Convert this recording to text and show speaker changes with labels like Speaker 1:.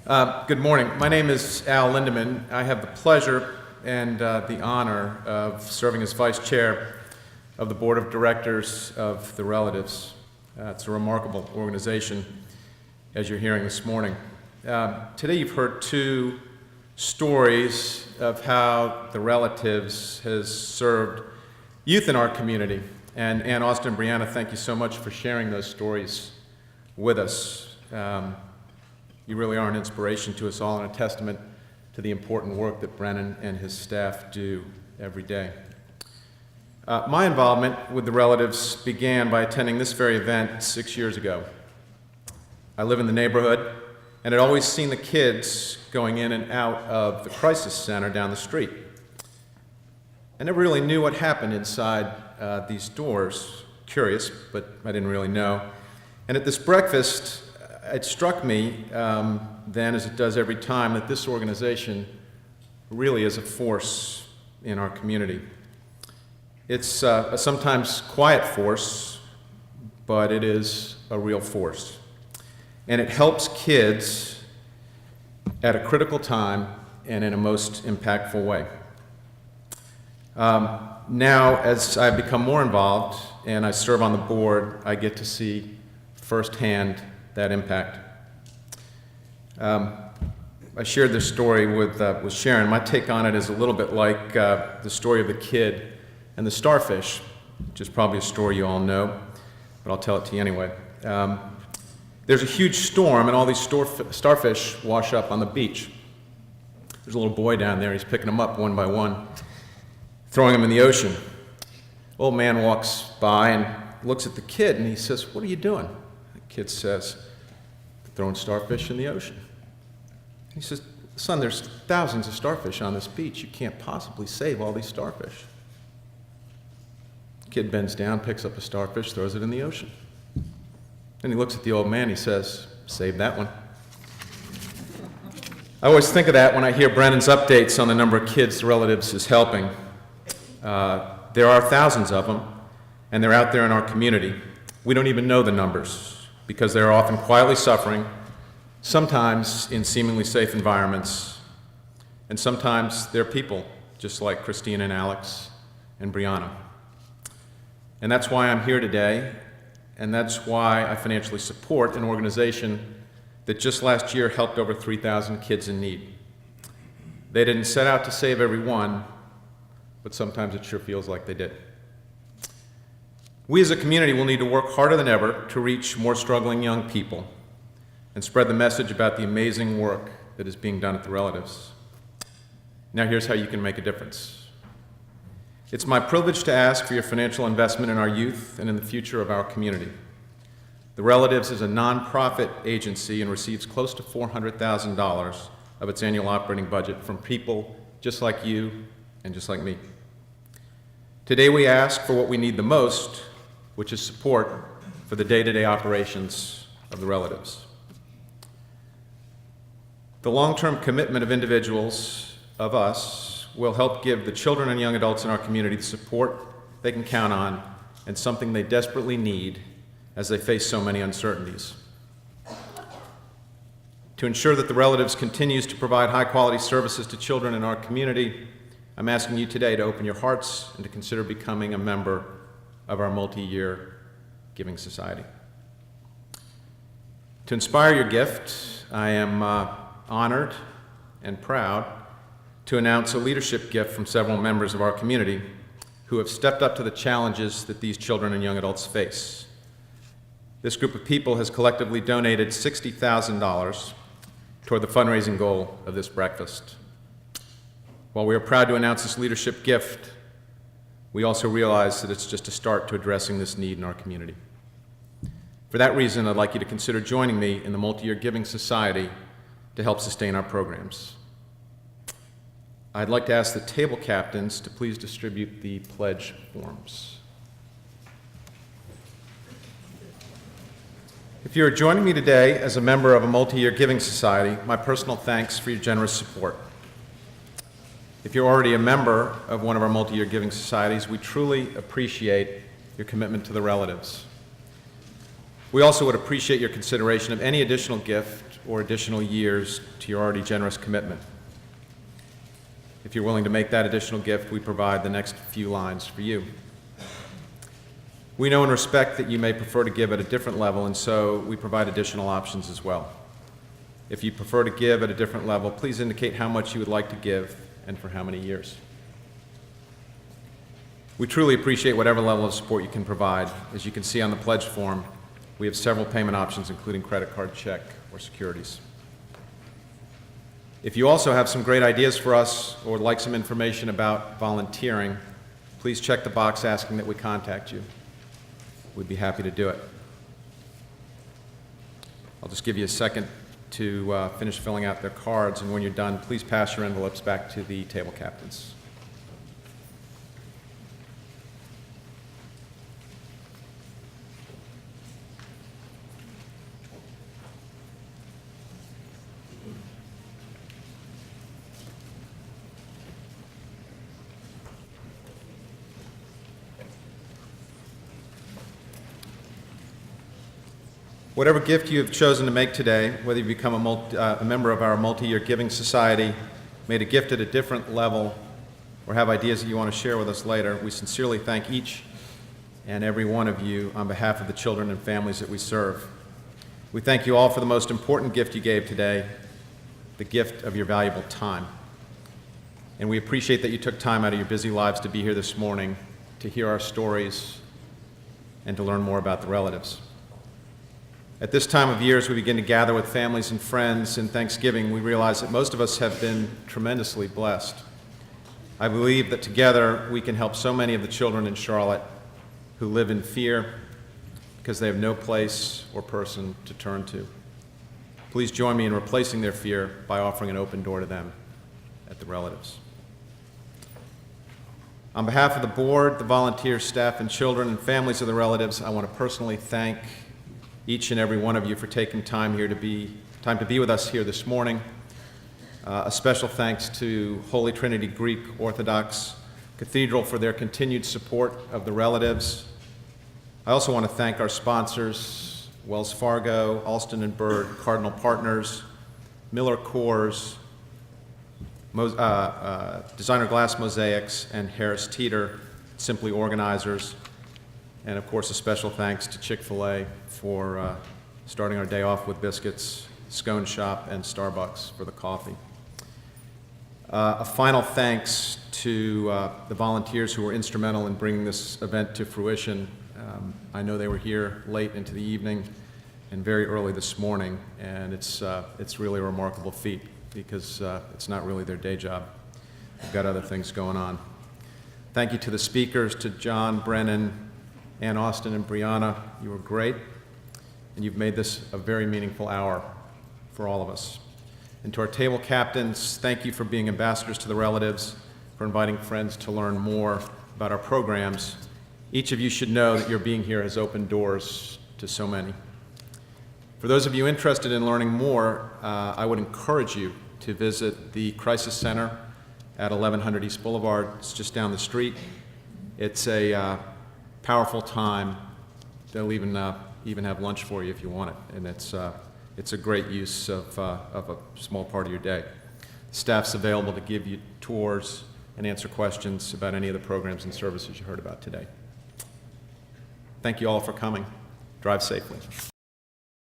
Speaker 1: Good morning. My name is Al Lindemann. I have the pleasure and the honor of serving as Vice Chair of the Board of Directors of the Relatives. It's a remarkable organization, as you're hearing this morning. Today you've heard two stories of how the Relatives has served youth in our community. And Ann, Austin, and Brianna, thank you so much for sharing those stories with us. You really are an inspiration to us all and a testament to the important work that Brennan and his staff do every day. My involvement with the Relatives began by attending this very event 6 years ago. I live in the neighborhood and had always seen the kids going in and out of the crisis center down the street. I never really knew what happened inside these doors. Curious, but I didn't really know. And at this breakfast, it struck me then, as it does every time, that this organization really is a force in our community. It's a sometimes quiet force, but it is a real force. And it helps kids at a critical time and in a most impactful way. Now, as I've become more involved and I serve on the board, I get to see firsthand that impact. I shared this story with Sharon. My take on it is a little bit like the story of the kid and the starfish, which is probably a story you all know, but I'll tell it to you anyway. There's a huge storm, and all these starfish wash up on the beach. There's a little boy down there. He's picking them up one by one, throwing them in the ocean. Old man walks by and looks at the kid, and he says, "What are you doing?" The kid says, "Throwing starfish in the ocean." He says, "Son, there's thousands of starfish on this beach. You can't possibly save all these starfish." The kid bends down, picks up a starfish, throws it in the ocean. Then he looks at the old man, he says, "Save that one." I always think of that when I hear Brennan's updates on the number of kids the Relatives is helping. There are thousands of them, and they're out there in our community. We don't even know the numbers because they're often quietly suffering, sometimes in seemingly safe environments, and sometimes they're people just like Christine and Alex and Brianna. And that's why I'm here today, and that's why I financially support an organization that just last year helped over 3,000 kids in need. They didn't set out to save every one, but sometimes it sure feels like they did. We as a community will need to work harder than ever to reach more struggling young people and spread the message about the amazing work that is being done at the Relatives. Now here's how you can make a difference. It's my privilege to ask for your financial investment in our youth and in the future of our community. The Relatives is a nonprofit agency and receives close to $400,000 of its annual operating budget from people just like you and just like me. Today we ask for what we need the most, which is support for the day-to-day operations of the Relatives. The long-term commitment of individuals, of us, will help give the children and young adults in our community the support they can count on and something they desperately need as they face so many uncertainties. To ensure that the Relatives continues to provide high-quality services to children in our community, I'm asking you today to open your hearts and to consider becoming a member of our multi-year Giving Society. To inspire your gift, I am honored and proud to announce a leadership gift from several members of our community who have stepped up to the challenges that these children and young adults face. This group of people has collectively donated $60,000 toward the fundraising goal of this breakfast. While we are proud to announce this leadership gift, we also realize that it's just a start to addressing this need in our community. For that reason, I'd like you to consider joining me in the Multi-Year Giving Society to help sustain our programs. I'd like to ask the table captains to please distribute the pledge forms. If you are joining me today as a member of a Multi-Year Giving Society, my personal thanks for your generous support. If you're already a member of one of our multi-year giving societies, we truly appreciate your commitment to the Relatives. We also would appreciate your consideration of any additional gift or additional years to your already generous commitment. If you're willing to make that additional gift, we provide the next few lines for you. We know and respect that you may prefer to give at a different level, and so we provide additional options as well. If you prefer to give at a different level, please indicate how much you would like to give and for how many years. We truly appreciate whatever level of support you can provide. As you can see on the pledge form, we have several payment options, including credit card, check, or securities. If you also have some great ideas for us or would like some information about volunteering, please check the box asking that we contact you. We'd be happy to do it. I'll just give you a second to finish filling out their cards, and when you're done, please pass your envelopes back to the table captains. Whatever gift you have chosen to make today, whether you become a member of our multi-year giving society, made a gift at a different level, or have ideas that you want to share with us later, we sincerely thank each and every one of you on behalf of the children and families that we serve. We thank you all for the most important gift you gave today, the gift of your valuable time. And we appreciate that you took time out of your busy lives to be here this morning to hear our stories and to learn more about the relatives. At this time of year, as we begin to gather with families and friends in Thanksgiving, we realize that most of us have been tremendously blessed. I believe that together we can help so many of the children in Charlotte who live in fear because they have no place or person to turn to. Please join me in replacing their fear by offering an open door to them at the relatives. On behalf of the board, the volunteers, staff, and children and families of the relatives, I want to personally thank each and every one of you for taking time to be with us here this morning. A special thanks to Holy Trinity Greek Orthodox Cathedral for their continued support of the relatives. I also want to thank our sponsors, Wells Fargo, Alston & Bird, Cardinal Partners, Miller Coors, Designer Glass Mosaics, and Harris Teeter, Simply Organizers. And of course, a special thanks to Chick-fil-A for starting our day off with biscuits, Scone Shop, and Starbucks for the coffee. A final thanks to the volunteers who were instrumental in bringing this event to fruition. I know they were here late into the evening and very early this morning, and it's really a remarkable feat because it's not really their day job. They've got other things going on. Thank you to the speakers, to John, Brennan, Ann Austin, and Brianna. You were great, and you've made this a very meaningful hour for all of us. And to our table captains, thank you for being ambassadors to the relatives, for inviting friends to learn more about our programs. Each of you should know that your being here has opened doors to so many. For those of you interested in learning more, I would encourage you to visit the Crisis Center at 1100 East Boulevard. It's just down the street. It's a powerful time. They'll even have lunch for you if you want it, and it's a great use of a small part of your day. Staff's available to give you tours and answer questions about any of the programs and services you heard about today. Thank you all for coming. Drive safely.